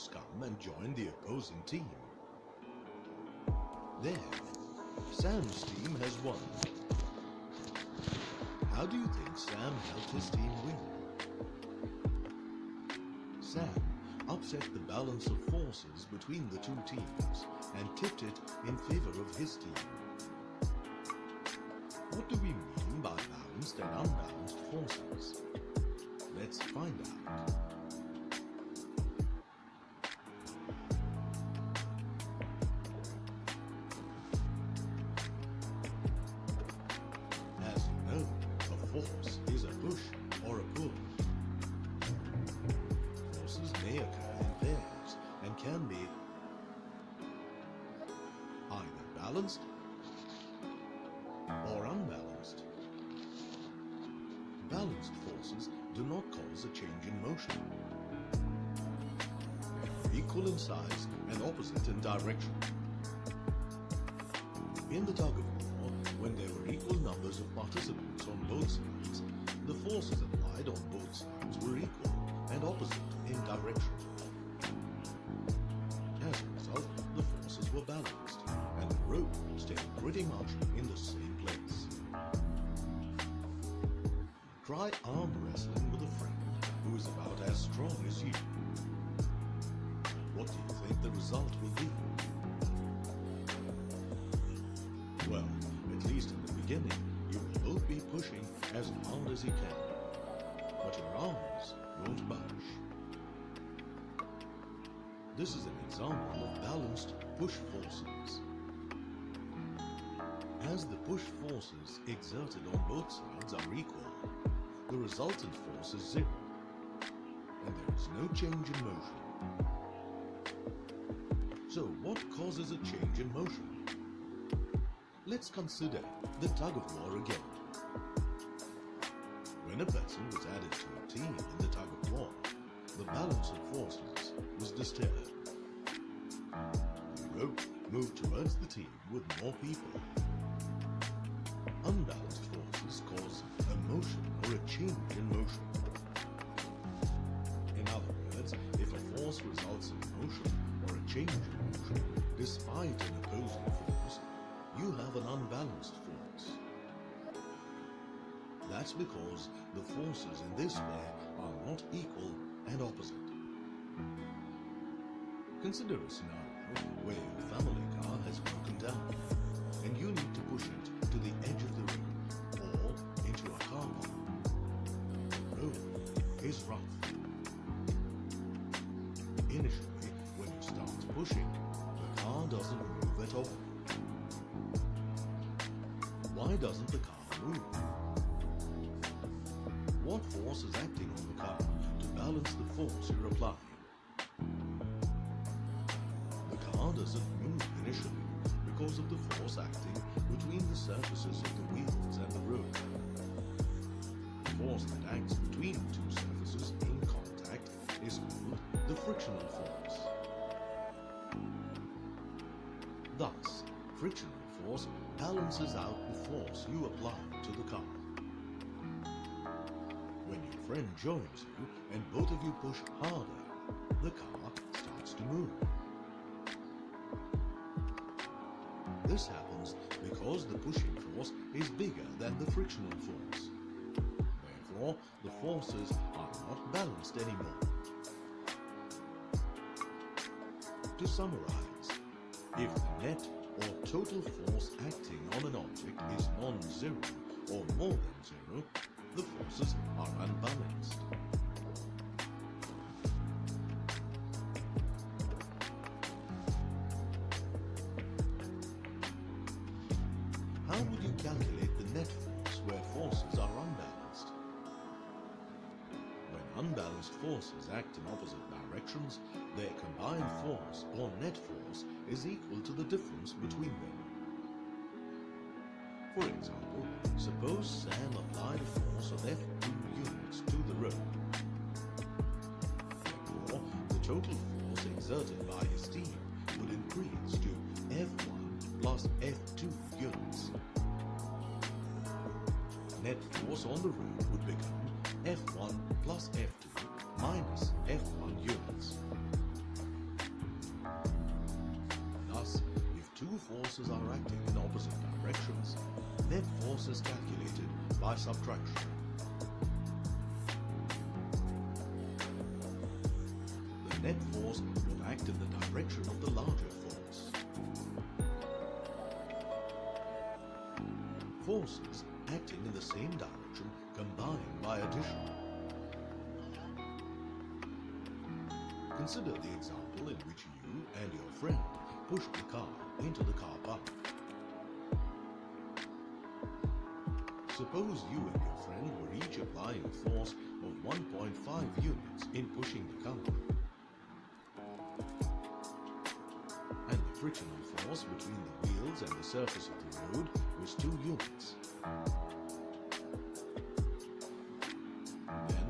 force come and join the opposing team. There, Sam's team has won. How do you think Sam helped his team win? Sam upset the balance of forces between the two teams and tipped it in favor of his team. What do we mean by balanced and unbalanced forces? Let's find out. As you know, a force is a push or a pull. Forces may occur in pairs and can be either balanced or unbalanced. Balanced forces do not cause a change in motion. They are equal in size and opposite in direction. In the tug of war, when there were equal numbers of participants on both sides, the forces applied on both sides were equal and opposite in direction. As a result, the forces were balanced, and the rope stayed pretty much in the same place. Try arm wrestling with a friend who is about as strong as you. What do you think the result will be? Well, at least in the beginning, you will both be pushing as hard as you can, but your arms won't budge. This is an example of balanced push forces. As the push forces exerted on both sides are equal, the resultant force is zero, and there is no change in motion. So what causes a change in motion? Let's consider the tug of war again. When a person was added to a team in the tug of war, the balance of forces was disturbed. The rope moved towards the team with more people. Unbalanced forces cause a motion or a change in motion. In other words, if a force results in motion or a change in motion, despite an opposing force, you have an unbalanced force. That's because the forces in this pair are not equal and opposite. Consider a scenario where your family car has broken down and you need to push it to the edge of the road or into a car park. The road is rough. Initially, when you start pushing, the car doesn't move at all. Why doesn't the car move? What force is acting on the car to balance the force you're applying? The car doesn't move initially because of the force acting between the surfaces of the wheels and the road. The force that acts between the two surfaces in contact is called the frictional force. Thus, frictional force balances out the force you apply to the car. When your friend joins you and both of you push harder, the car starts to move. This happens because the pushing force is bigger than the frictional force. Therefore, the forces are not balanced anymore. To summarize, if the net or total force acting on an object is non-zero or more than zero, the forces are unbalanced. How would you calculate the net force where forces are unbalanced? When unbalanced forces act in opposite directions, their combined force or net force is equal to the difference between them. For example, suppose Sam applied a force of F2 units to the rope. Therefore, the total force exerted by his team would increase to F1 plus F2 units. Net force on the rope would become F1 plus F2 minus F1 units. forces are acting in opposite directions, net force is calculated by subtraction. The net force will act in the direction of the larger force. Forces acting in the same direction combine by addition. Consider the example in which you and your friend pushed the car into the car park. Suppose you and your friend were each applying a force of 1.5 units in pushing the car, and the frictional force between the wheels and the surface of the road was 2 units. Then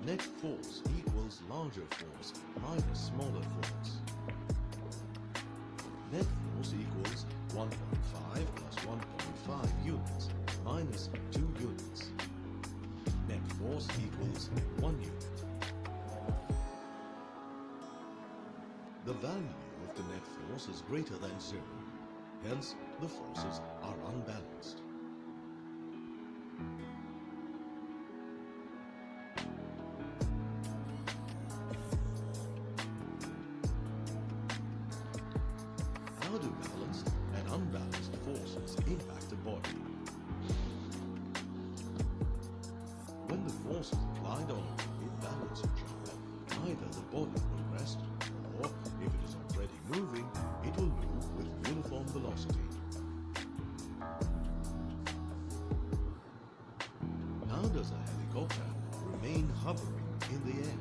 net force equals larger force minus smaller force. Net force equals 1.5 plus 1.5 units minus 2 units. Net force equals 1 unit. The value of the net force is greater than 0. Hence, the forces are unbalanced. How do balanced and unbalanced forces impact a body? When the forces applied on a body balance each other, either the body will rest, or if it is already moving, it will move with uniform velocity. How does a helicopter remain hovering in the air?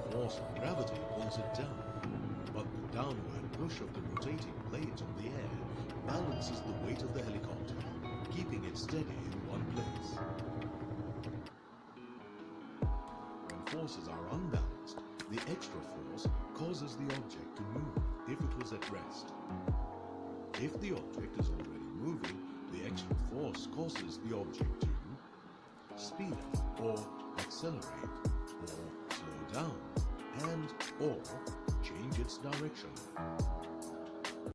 The force of gravity pulls it down, but the downward push of the rotating blades on the air balances the weight of the helicopter, keeping it steady in one place. When forces are unbalanced, the extra force causes the object to move if it was at rest. If the object is already moving, the extra force causes the object to speed up or accelerate or slow down and or change its direction.